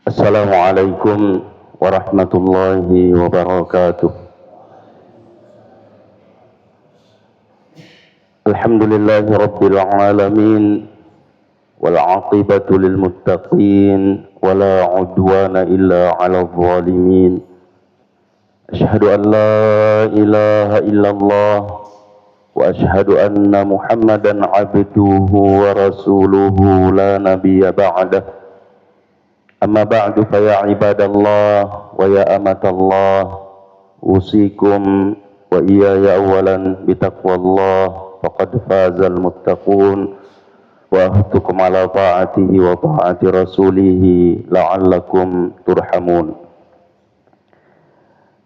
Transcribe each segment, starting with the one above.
Assalamualaikum warahmatullahi wabarakatuh. Alhamdulillahi rabbil alamin wal aqibatu lil muttaqin wala udwana illa 'alal zalimin. Asyhadu an la ilaha illallah wa asyhadu anna Muhammadan 'abduhu wa rasuluhu la nabiyya ba'dah. Amma ba'du fa ya ibadallah wa ya amatallah, usikum wa iyaya awalan bitaqwallah faqad fazal muttaqun wa ahtukum ala ta'atihi wa ta'ati rasulihi la'allakum turhamun.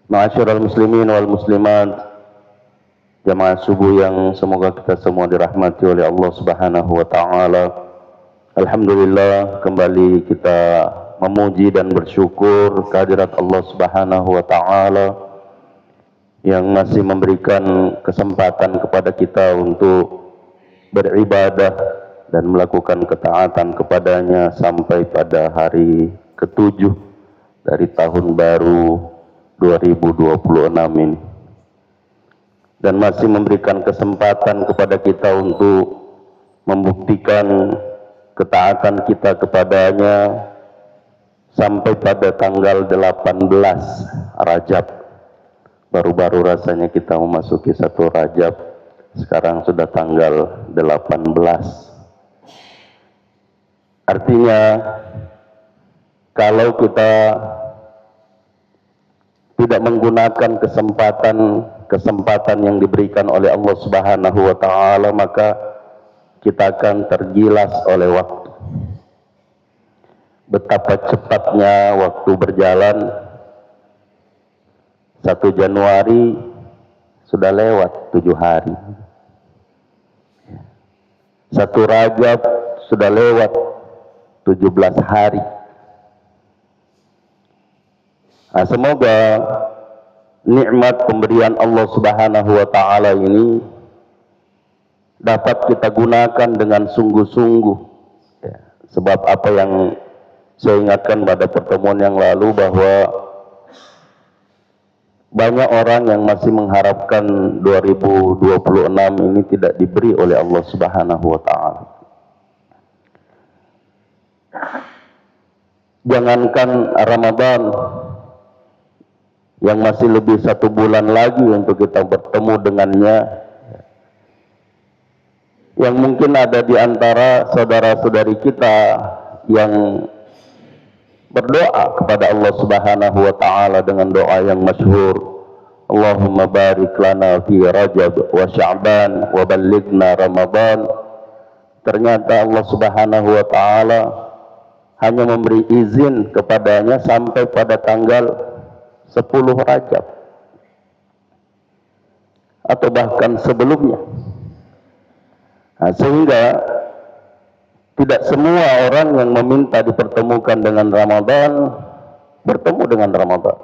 Ma'asyiral muslimin wal muslimat, jamaah subuh yang semoga kita semua dirahmati oleh Allah Subhanahu wa taala. Alhamdulillah, kembali kita memuji dan bersyukur kehadirat Allah Subhanahu wa taala yang masih memberikan kesempatan kepada kita untuk beribadah dan melakukan ketaatan kepadanya sampai pada hari ke-7 dari tahun baru 2026 ini, dan masih memberikan kesempatan kepada kita untuk membuktikan ketaatan kita kepadanya sampai pada tanggal 18 Rajab. Baru-baru rasanya kita memasuki 1 Rajab, sekarang sudah tanggal 18. Artinya, kalau kita tidak menggunakan kesempatan yang diberikan oleh Allah Subhanahu wa taala, maka kita akan tergilas oleh waktu. Betapa cepatnya waktu berjalan. 1 Januari sudah lewat 7 hari. 1 Rajab sudah lewat 17 hari. Nah, semoga nikmat pemberian Allah Subhanahu wa taala ini dapat kita gunakan dengan sungguh-sungguh. Sebab apa yang saya ingatkan pada pertemuan yang lalu, bahwa banyak orang yang masih mengharapkan 2026 ini tidak diberi oleh Allah Subhanahu wa taala. Jangankan Ramadan yang masih lebih 1 bulan lagi untuk kita bertemu dengannya, yang mungkin ada di antara saudara-saudari kita yang berdoa kepada Allah Subhanahu wa taala dengan doa yang masyhur, Allahumma barik lana fi Rajab wa Sya'ban wa ballighna Ramadan. Ternyata Allah Subhanahu wa taala hanya memberi izin kepadanya sampai pada tanggal 10 Rajab atau bahkan sebelumnya. Nah, sehingga tidak semua orang yang meminta dipertemukan dengan Ramadan bertemu dengan Ramadan.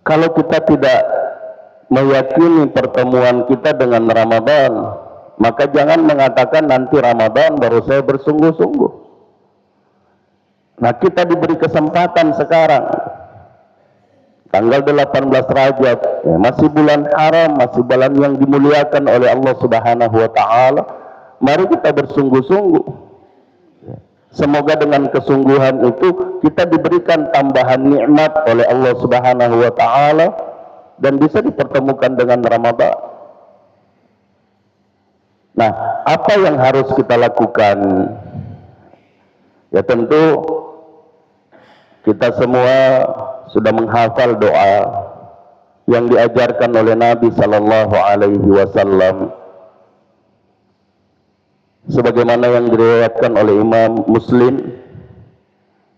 Kalau kita tidak meyakini pertemuan kita dengan Ramadan, maka jangan mengatakan nanti Ramadan baru saya bersungguh-sungguh. Nah, kita diberi kesempatan sekarang, tanggal 18 Rajab, masih bulan haram, masih bulan yang dimuliakan oleh Allah Subhanahu wa taala. Mari kita bersungguh-sungguh. Semoga dengan kesungguhan itu kita diberikan tambahan nikmat oleh Allah Subhanahu wa taala dan bisa dipertemukan dengan Ramadan. Nah, apa yang harus kita lakukan? Ya, tentu kita semua sudah menghafal doa yang diajarkan oleh Nabi Sallallahu Alaihi Wasallam, sebagaimana yang diriwayatkan oleh Imam Muslim,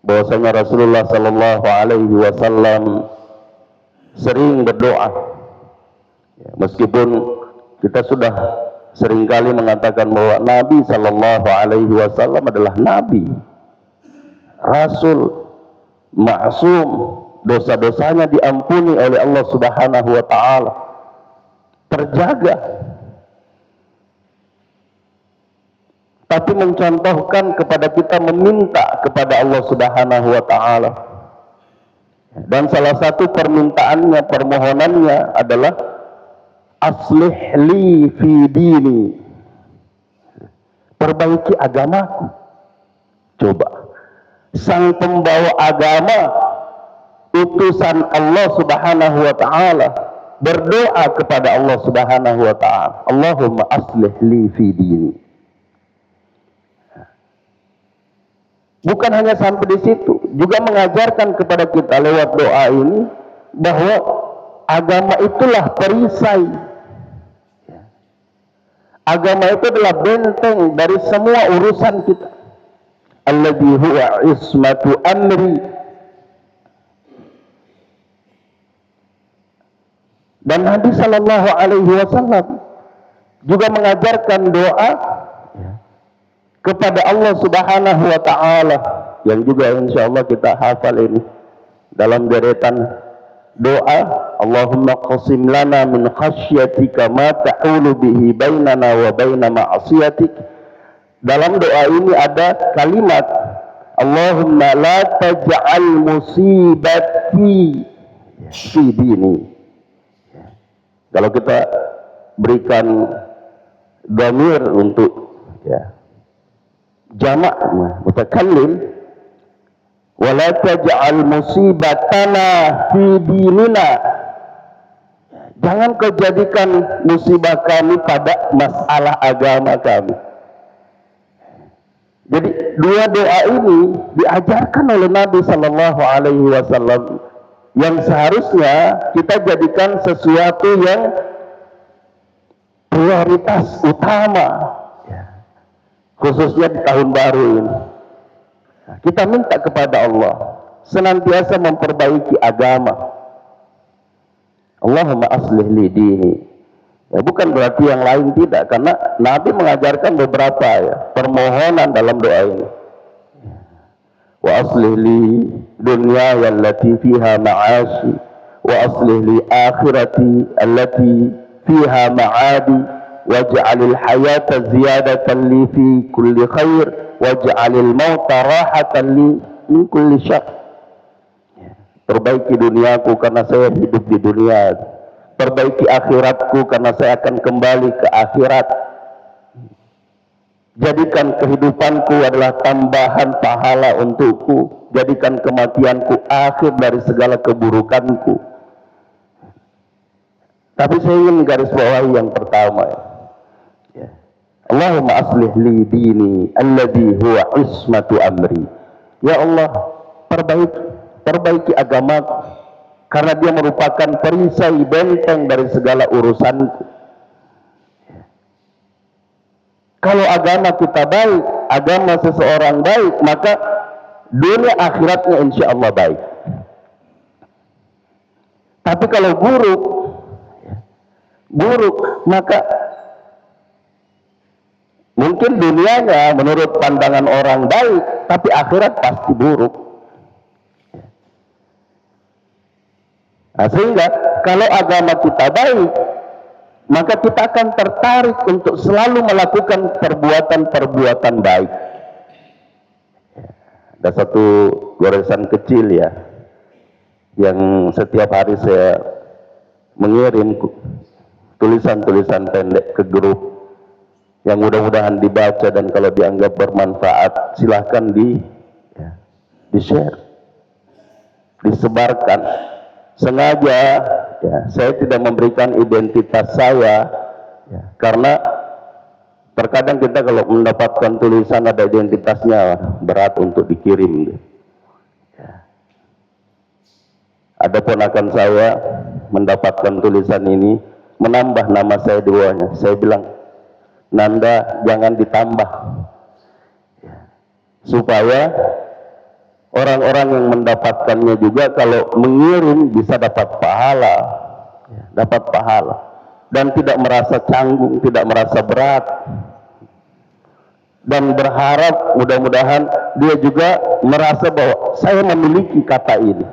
bahwasanya Rasulullah Sallallahu Alaihi Wasallam sering berdoa. Meskipun kita sudah seringkali mengatakan bahwa Nabi Sallallahu Alaihi Wasallam adalah Nabi, Rasul, maksum, dosa-dosanya diampuni oleh Allah Subhanahu wa taala, terjaga. tapi mencontohkan kepada kita meminta kepada Allah Subhanahu wa taala. Dan salah satu permintaannya, permohonannya adalah aslih li fi dini. Perbaiki agamaku. Coba. Sang pembawa agama, utusan Allah Subhanahu wa taala, berdoa kepada Allah Subhanahu wa taala, Allahumma aslih li fi dini. Bukan hanya sampai di situ, juga mengajarkan kepada kita lewat doa ini bahwa agama itulah perisai. Agama itu adalah benteng dari semua urusan kita. Alladzi huwa ismatu amri. Dan Nabi sallallahu alaihi wasallam juga mengajarkan doa kepada Allah Subhanahu wa taala yang juga insyaallah kita hafal ini dalam deretan doa, Allahumma qasim lana min khasyatika ma ta'ulu bihi bainana wa baina ma'asiyatik. Dalam doa ini ada kalimat Allahumma la taj'al musibati fi dini. Kalau kita berikan dhamir untuk jamak mutakallim, wala taj'al musibatana fi dinina. Jangan kau jadikan musibah kami pada masalah agama kami. Jadi dua doa ini diajarkan oleh Nabi sallallahu alaihi wasallam yang seharusnya kita jadikan sesuatu yang prioritas utama, khususnya di tahun baru ini. Kita minta kepada Allah senantiasa memperbaiki agama. Allahumma aslih li dini. Ya, bukan berarti yang lain tidak, karena Nabi mengajarkan beberapa permohonan dalam doa ini. Wa aslih li dunyaya allati fiha ma'ashi wa aslih li akhirati allati fiha ma'adi waj'alil hayata ziyadatan li fi kulli khair waj'alil mauta rahatan li min kulli syarr. Perbaiki duniaku karena saya hidup di dunia. Perbaiki akhiratku karena saya akan kembali ke akhirat. Jadikan kehidupanku adalah tambahan pahala untukku. Jadikan kematianku akhir dari segala keburukanku. Tapi saya ingin garis bawahi yang pertama. Allahumma aslih li dini alladhi huwa ismatu amri. Ya Allah, perbaiki agamaku karena dia merupakan perisai benteng dari segala urusanku. Kalau agama kita baik, agama seseorang baik, maka dunia akhiratnya insya Allah baik. Tapi kalau buruk, maka mungkin dunianya menurut pandangan orang baik, tapi akhirat pasti buruk. Nah, sehingga kalau agama kita baik, maka kita akan tertarik untuk selalu melakukan perbuatan-perbuatan baik. Ada satu goresan kecil yang setiap hari saya mengirim tulisan-tulisan pendek ke grup yang mudah-mudahan dibaca, dan kalau dianggap bermanfaat silahkan di-share, disebarkan. Sengaja saya tidak memberikan identitas saya, karena terkadang kita kalau mendapatkan tulisan ada identitasnya berat untuk dikirim. Ada ponakan saya mendapatkan tulisan ini menambah nama saya di bawahnya. Saya bilang, Nanda jangan ditambah, supaya orang-orang yang mendapatkannya juga kalau mengirim bisa dapat pahala, dan tidak merasa canggung, tidak merasa berat, dan berharap mudah-mudahan dia juga merasa bahwa saya memiliki kata ini.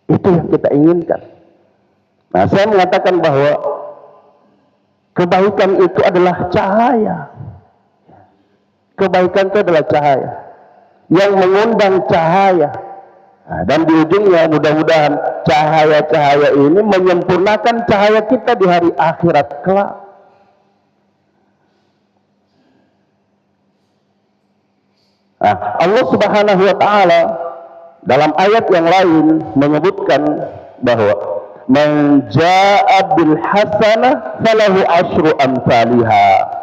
Itu yang kita inginkan. Nah, saya mengatakan bahwa kebaikan itu adalah cahaya. Kebaikan itu adalah cahaya yang mengundang cahaya. Nah, dan di ujungnya mudah-mudahan cahaya-cahaya ini menyempurnakan cahaya kita di hari akhirat kelak. Nah, Allah Subhanahu wa taala dalam ayat yang lain menyebutkan bahwa man jaa'a bil hasanah falahu asyru amsalihha.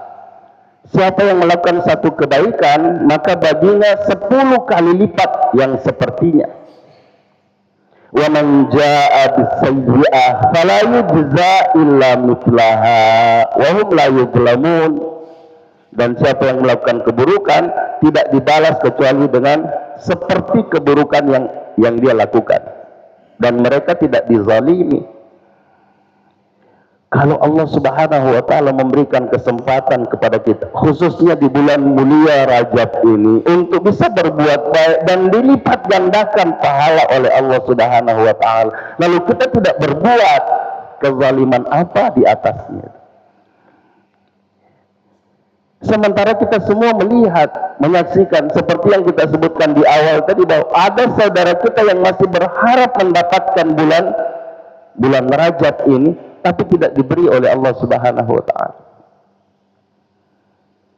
Siapa yang melakukan satu kebaikan, maka baginya 10 kali lipat yang sepertinya. Wa man jaa'a bis sayyi'ah fala yujza illa mithlaha wa hum la yuzlamun. Dan siapa yang melakukan keburukan tidak dibalas kecuali dengan seperti keburukan yang dia lakukan, dan mereka tidak dizalimi. Kalau Allah Subhanahu wa taala memberikan kesempatan kepada kita, khususnya di bulan mulia Rajab ini, untuk bisa berbuat baik dan dilipat gandakan pahala oleh Allah Subhanahu wa taala, lalu kita tidak berbuat, kezaliman apa di atasnya? Sementara kita semua melihat, menyaksikan seperti yang kita sebutkan di awal tadi, bahwa ada saudara kita yang masih berharap mendapatkan bulan Rajab ini, tapi tidak diberi oleh Allah Subhanahu wa taala.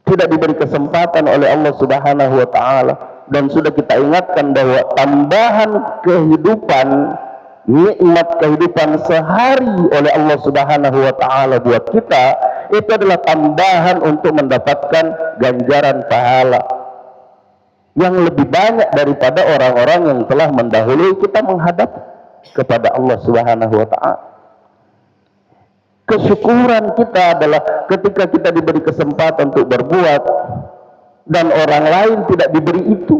Tidak diberi kesempatan oleh Allah Subhanahu wa taala, dan sudah kita ingatkan bahwa tambahan kehidupan, nikmat kehidupan sehari oleh Allah Subhanahu wa taala buat kita, itu adalah tambahan untuk mendapatkan ganjaran pahala yang lebih banyak daripada orang-orang yang telah mendahului kita menghadap kepada Allah Subhanahu wa taala. Kesyukuran kita adalah ketika kita diberi kesempatan untuk berbuat dan orang lain tidak diberi itu.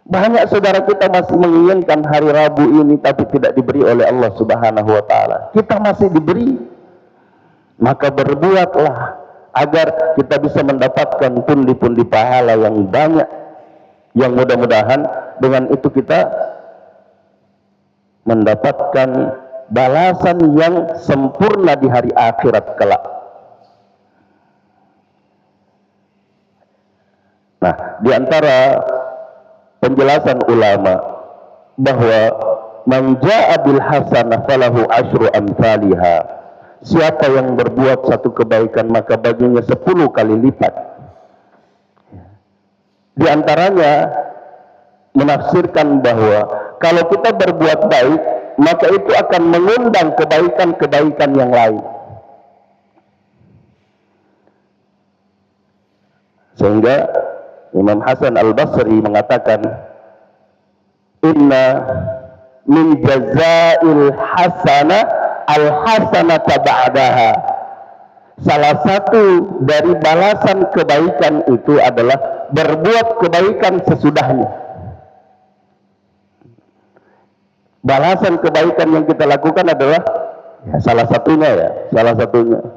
Banyak saudara kita masih menginginkan hari Rabu ini tapi tidak diberi oleh Allah Subhanahu wa taala. Kita masih diberi. Maka berbuatlah agar kita bisa mendapatkan pundi-pundi pahala yang banyak, yang mudah-mudahan dengan itu kita mendapatkan balasan yang sempurna di hari akhirat kelak. Nah, di antara penjelasan ulama bahwa man jaa'a bil hasanah falahu asyru amsalihha. Siapa yang berbuat satu kebaikan maka baginya 10 kali lipat. Di antaranya menafsirkan bahwa kalau kita berbuat baik, maka itu akan mengundang kebaikan-kebaikan yang lain. Sehingga Imam Hasan Al-Basri mengatakan, inna min jazail hasanah al-hasanata ba'daha. Salah satu dari balasan kebaikan itu adalah berbuat kebaikan sesudahnya. Balasan kebaikan yang kita lakukan adalah salah satunya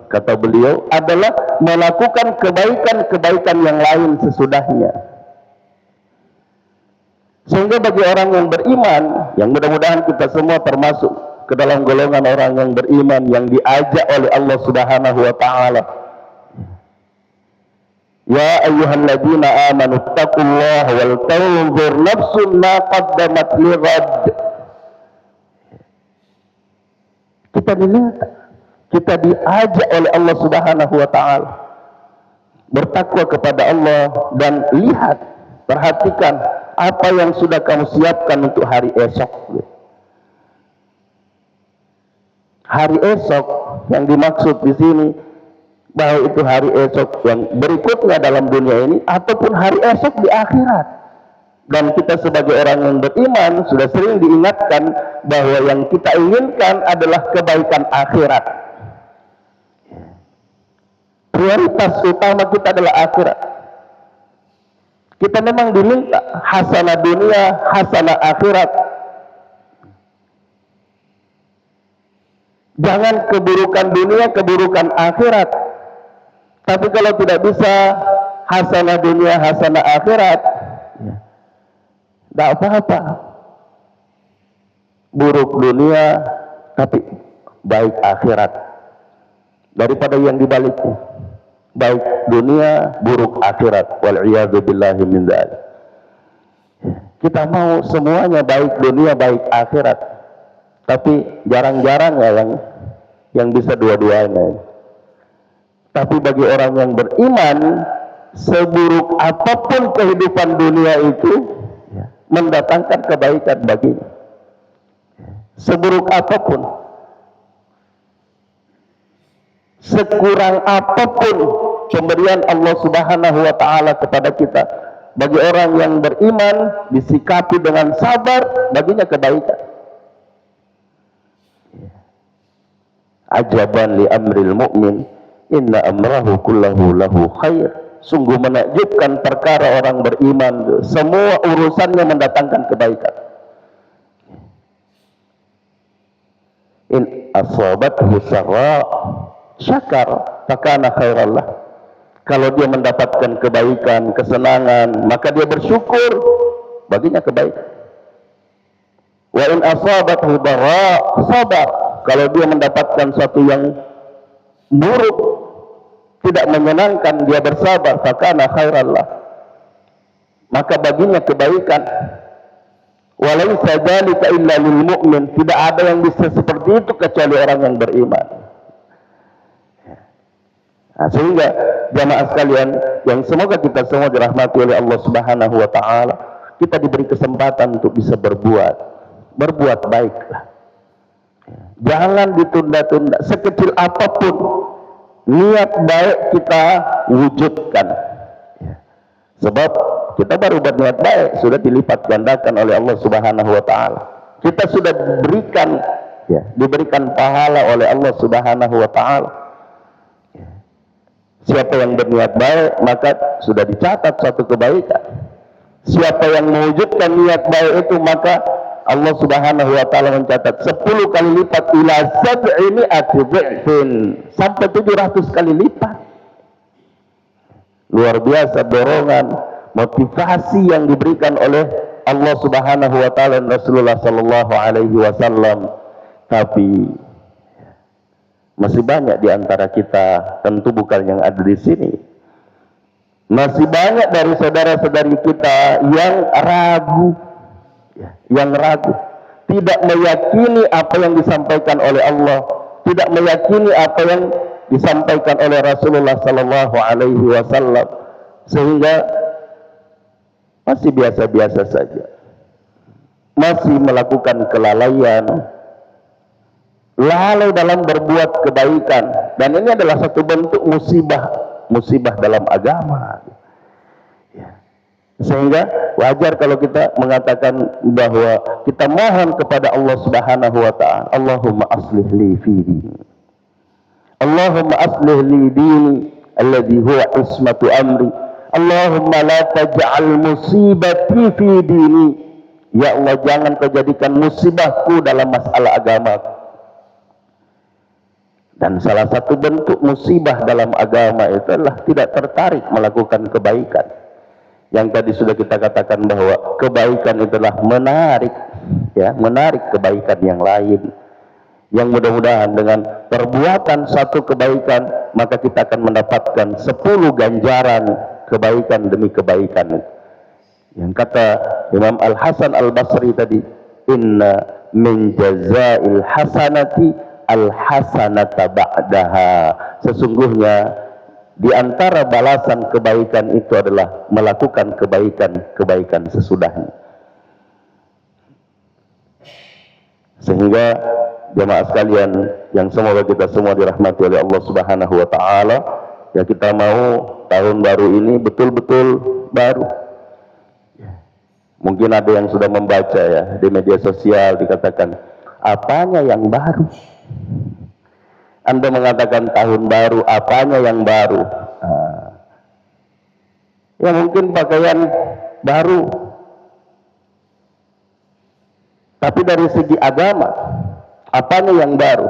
kata beliau adalah melakukan kebaikan-kebaikan yang lain sesudahnya. Sehingga bagi orang yang beriman, yang mudah-mudahan kita semua termasuk ke dalam golongan orang yang beriman yang diajak oleh Allah Subhanahu wa taala. Ya ayyuhalladzina amanu taqullaha wal tanzur nafsun ma qaddamat lighad. Kita diajak oleh Allah Subhanahu wa taala bertakwa kepada Allah dan lihat, perhatikan apa yang sudah kamu siapkan untuk hari esok. Hari esok yang dimaksud di sini bahwa itu hari esok yang berikutnya dalam dunia ini ataupun hari esok di akhirat. Dan kita sebagai orang yang beriman sudah sering diingatkan bahwa yang kita inginkan adalah kebaikan akhirat. Prioritas utama kita adalah akhirat. Kita memang diminta hasanah dunia, hasanah akhirat. Jangan keburukan dunia, keburukan akhirat. Tapi kalau tidak bisa hasanah dunia, hasanah akhirat, tidak apa-apa. Buruk dunia, tapi baik akhirat. Daripada yang dibaliknya. baik dunia, buruk akhirat. Wal'iyadu billahi min dzalik. Kita mau semuanya baik dunia, baik akhirat. Tapi jarang-jarang ya yang bisa dua-duanya. Tapi bagi orang yang beriman, seburuk apapun kehidupan dunia itu mendatangkan kebaikan baginya. Seburuk apapun, sekurang apapun pemberian Allah Subhanahu wa taala kepada kita, bagi orang yang beriman disikapi dengan sabar, baginya kebaikan. Ajaban li amril mu'min, inna amrahu kullahu lahu khair. Sungguh menakjubkan perkara orang beriman, semua urusannya mendatangkan kebaikan. In asabathu sarra syakar fakana khairallah. Kalau dia mendapatkan kebaikan, kesenangan, maka dia bersyukur, baginya kebaikan. Wa in asabathu dharra sabar. Kalau dia mendapatkan sesuatu yang buruk, tidak menyenangkan, dia bersabar, fakana khairallah, maka baginya kebaikan. Walaysa dzalika illa lil mu'min. Tidak ada yang bisa seperti itu kecuali orang yang beriman. Nah, sehingga jamaah sekalian yang semoga kita semua dirahmati oleh Allah Subhanahu wa taala, kita diberi kesempatan untuk bisa berbuat baiklah. Jangan ditunda-tunda, sekecil apapun niat baik kita wujudkan. Sebab kita baru berniat baik sudah dilipat gandakan oleh Allah Subhanahu wa taala. Kita sudah diberikan pahala oleh Allah Subhanahu wa taala. Siapa yang berniat baik maka sudah dicatat satu kebaikan. Siapa yang mewujudkan niat baik itu maka Allah Subhanahu wa taala mencatat 10 kali lipat ila 700 dhifin, sampai 700 kali lipat. Luar biasa dorongan, motivasi yang diberikan oleh Allah Subhanahu wa taala dan Rasulullah sallallahu alaihi wasallam. Tapi masih banyak di antara kita, tentu bukan yang ada di sini, masih banyak dari saudara-saudari kita yang ragu, tidak meyakini apa yang disampaikan oleh Allah, tidak meyakini apa yang disampaikan oleh Rasulullah sallallahu alaihi wasallam, sehingga masih biasa-biasa saja, masih melakukan kelalaian, lalai dalam berbuat kebaikan. Dan ini adalah satu bentuk musibah dalam agama. Sehingga wajar kalau kita mengatakan bahwa kita mohon kepada Allah Subhanahu wa taala, Allahumma aslih li fi dini, Allahumma aslih li dini alladhi huwa ismatu amri, Allahumma la taj'al musibati fi dini. Ya Allah, jangan kau jadikan musibahku dalam masalah agama. Dan salah satu bentuk musibah dalam agama itu adalah tidak tertarik melakukan kebaikan. Yang tadi sudah kita katakan bahwa kebaikan itulah menarik kebaikan yang lain. Yang mudah-mudahan dengan perbuatan satu kebaikan, maka kita akan mendapatkan 10 ganjaran kebaikan demi kebaikan. Yang kata Imam Al-Hasan Al-Basri tadi, inna min jazail hasanati al-hasanata ba'daha. Sesungguhnya di antara balasan kebaikan itu adalah melakukan kebaikan sesudahnya. Sehingga jemaah sekalian yang semoga kita semua dirahmati oleh Allah Subhanahu wa taala, ya kita mau tahun baru ini betul-betul baru. Mungkin ada yang sudah membaca ya di media sosial, dikatakan apanya yang baru. Anda mengatakan tahun baru, apanya yang baru? Ya mungkin pakaian baru. Tapi dari segi agama, apanya yang baru?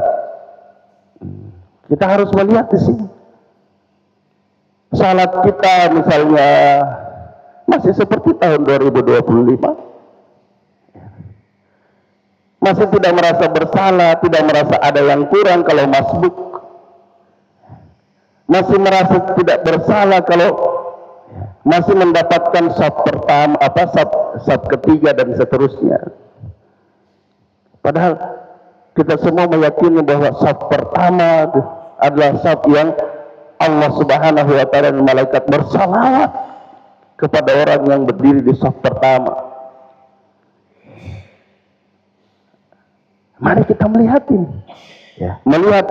Kita harus melihat di sini. Salat kita misalnya masih seperti tahun 2025. Masih tidak merasa bersalah, tidak merasa ada yang kurang kalau masbuk. masih merasa tidak bersalah kalau masih mendapatkan saf pertama, saf ketiga dan seterusnya. Padahal kita semua meyakini bahwa saf pertama adalah saf yang Allah Subhanahu wa taala dan malaikat bersalawat kepada orang yang berdiri di saf pertama. Mari kita melihat ini, melihat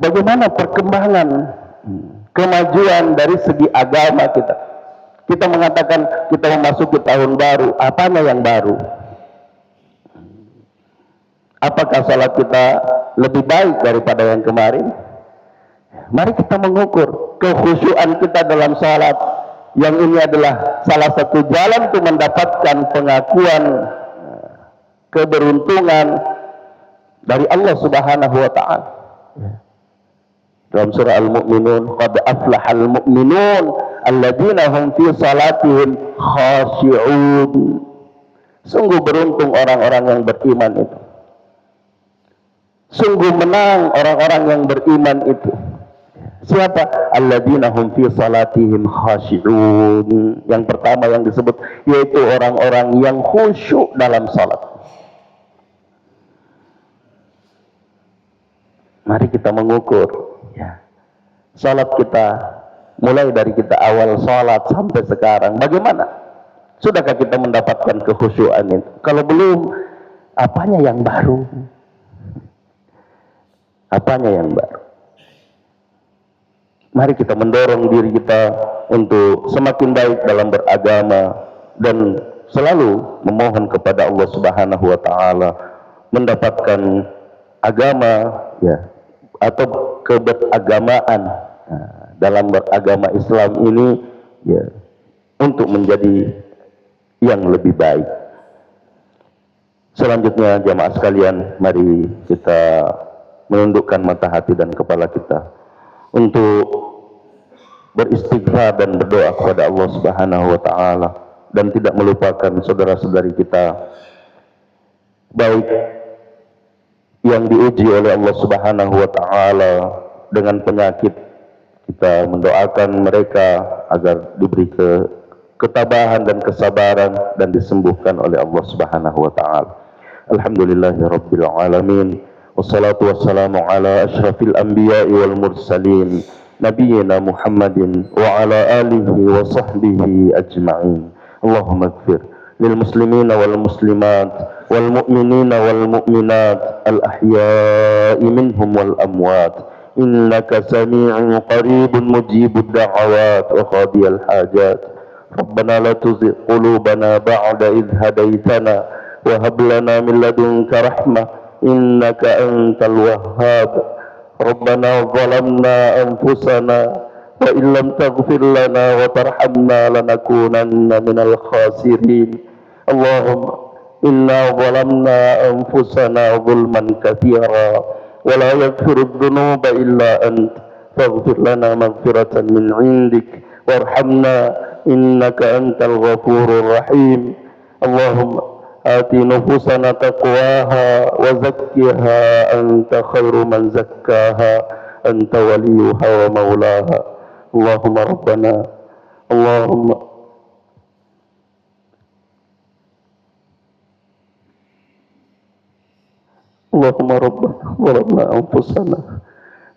bagaimana perkembangan kemajuan dari segi agama kita. Kita mengatakan kita memasuki tahun baru, apanya yang baru? Apakah salat kita lebih baik daripada yang kemarin? Mari kita mengukur kekhusyuan kita dalam salat. Yang ini adalah salah satu jalan untuk mendapatkan pengakuan keberuntungan dari Allah Subhanahu wa taala. Dalam surah Al-Mu'minun, qad aflahal mu'minun alladzina hum fi salatihim khashi'un. Sungguh beruntung orang-orang yang beriman itu. Sungguh menang orang-orang yang beriman itu. Siapa? Alladzina hum fi salatihim khashi'un. Yang pertama yang disebut yaitu orang-orang yang khusyuk dalam salat. Mari kita mengukur salat kita mulai dari kita awal salat sampai sekarang. Bagaimana? Sudahkah kita mendapatkan kekhusyuan itu? Kalau belum, apanya yang baru? Apanya yang baru? Mari kita mendorong diri kita untuk semakin baik dalam beragama dan selalu memohon kepada Allah Subhanahu wa taala mendapatkan agama atau keberagamaan dalam beragama Islam ini untuk menjadi yang lebih baik. Selanjutnya jamaah sekalian, mari kita menundukkan mata hati dan kepala kita untuk beristighfar dan berdoa kepada Allah Subhanahu wa taala dan tidak melupakan saudara-saudari kita baik yang diuji oleh Allah Subhanahu wa taala dengan penyakit. Kita mendoakan mereka agar diberi ketabahan dan kesabaran dan disembuhkan oleh Allah Subhanahu wa taala. Alhamdulillahirabbil alamin. Wassalatu wassalamu ala asyrafil anbiya'i wal mursalin nabiyyina Muhammadin wa ala alihi wa sahbihi ajma'in. Allahumma ighfir lil muslimina wal muslimat wal mu'minina wal mu'minat al ahya'i minhum wal amwat innaka sami'un qaribun mujibud da'awat wa qadiyal hajat. Rabbana la tuzigh qulubana ba'da idh hadaitana wa hab lana min ladunka rahmah innaka antal wahhab. Rabbana zalamna anfusana wa illam taghfir lana wa tarhamna lanakunanna minal khasirin. Allahumma inna zalamna anfusana zulman katsira wa la yaghfiru dhunuba illa ant faghfir lana maghfiratan min 'indik warhamna innaka antal ghafurur rahim. Allahumma ati nufusana taqwaha wa zakkiha anta khairu man zakkaha anta waliyuha wa maulaha. Allahumma rabbana Allahumma rabbana zalamna anfusana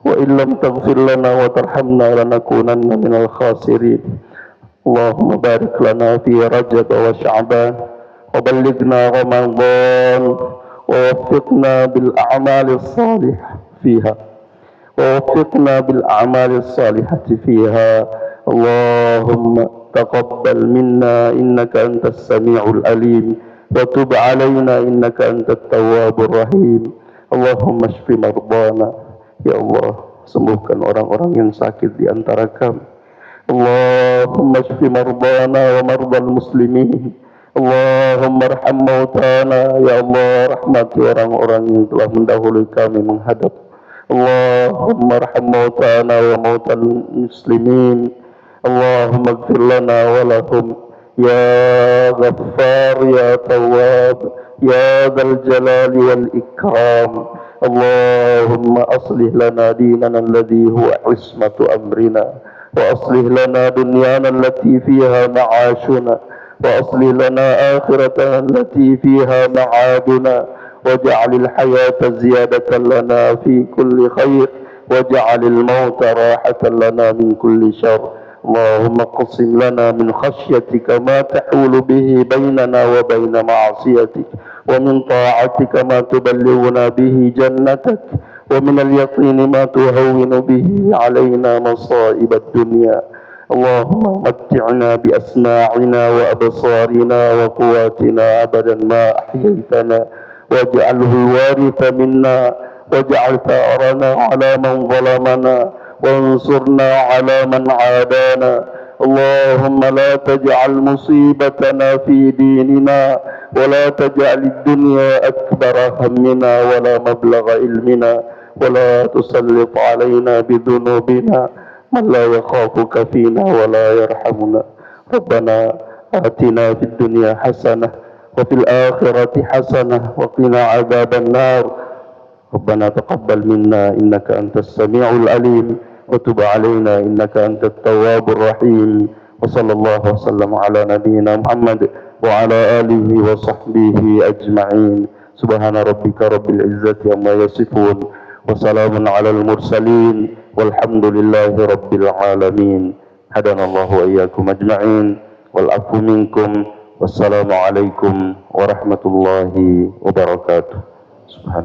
wa illam taghfir lana wa tarhamna lanakunanna minal khasirin. Allahumma barik lana fi Rajab wa Sya'ban wa ballighna Ramadan wa waffiqna bil a'malis salihah fiha fiha. Allahumma taqabbal minna innaka antas sami'ul alim wa tub alaina innaka antat tawwabur rahim. Allahumma shfi mardana, ya Allah, sembuhkan orang-orang yang sakit di antara kami. Allahumma shfi mardana wa mardal muslimin. Allahumma arham mautana, ya Allah, rahmati orang-orang yang telah mendahului kami menghadap. Allahumma arham mautana wa mautal muslimin. Allahumma ighfir lana wa lahum ya Ghaffar ya Tawwab يا ذا الجلال والإكرام. اللهم أصلح لنا ديننا الذي هو عصمة أمرنا، وأصلح لنا دنيانا التي فيها معاشنا، وأصلح لنا آخرتنا التي فيها معادنا، واجعل الحياة زيادة لنا في كل خير، واجعل الموت راحة لنا من كل شر. اللهم اقسم لنا من خشيتك ما تحول به بيننا وبين معصيتك، ومن طاعتك ما تبلغنا به جنتك، ومن اليقين ما تهون به علينا مصائب الدنيا. اللهم متعنا بأسماعنا وأبصارنا وقواتنا أبدا ما أحييتنا، واجعله الوارث منا، واجعل ثأرنا على من ظلمنا، وانصرنا على من عادانا. اللهم لا تجعل مصيبتنا في ديننا، ولا تجعل الدنيا أكبر همنا ولا مبلغ علمنا، ولا تسلط علينا بذنوبنا من لا يخافك فينا ولا يرحمنا. ربنا آتنا في الدنيا حسنة وفي الآخرة حسنة وقنا عذاب النار. ربنا تقبل منا إنك أنت السميع العليم، وتب علينا إنك أنت التواب الرحيم. وصلى الله وسلم على نبينا محمد وعلى آله وصحبه أجمعين. سبحان ربك رب العزة عما يصفون، وسلام على المرسلين، والحمد لله رب العالمين. هدانا الله وإياكم أجمعين، والعفو منكم، والسلام عليكم ورحمة الله وبركاته. سبحان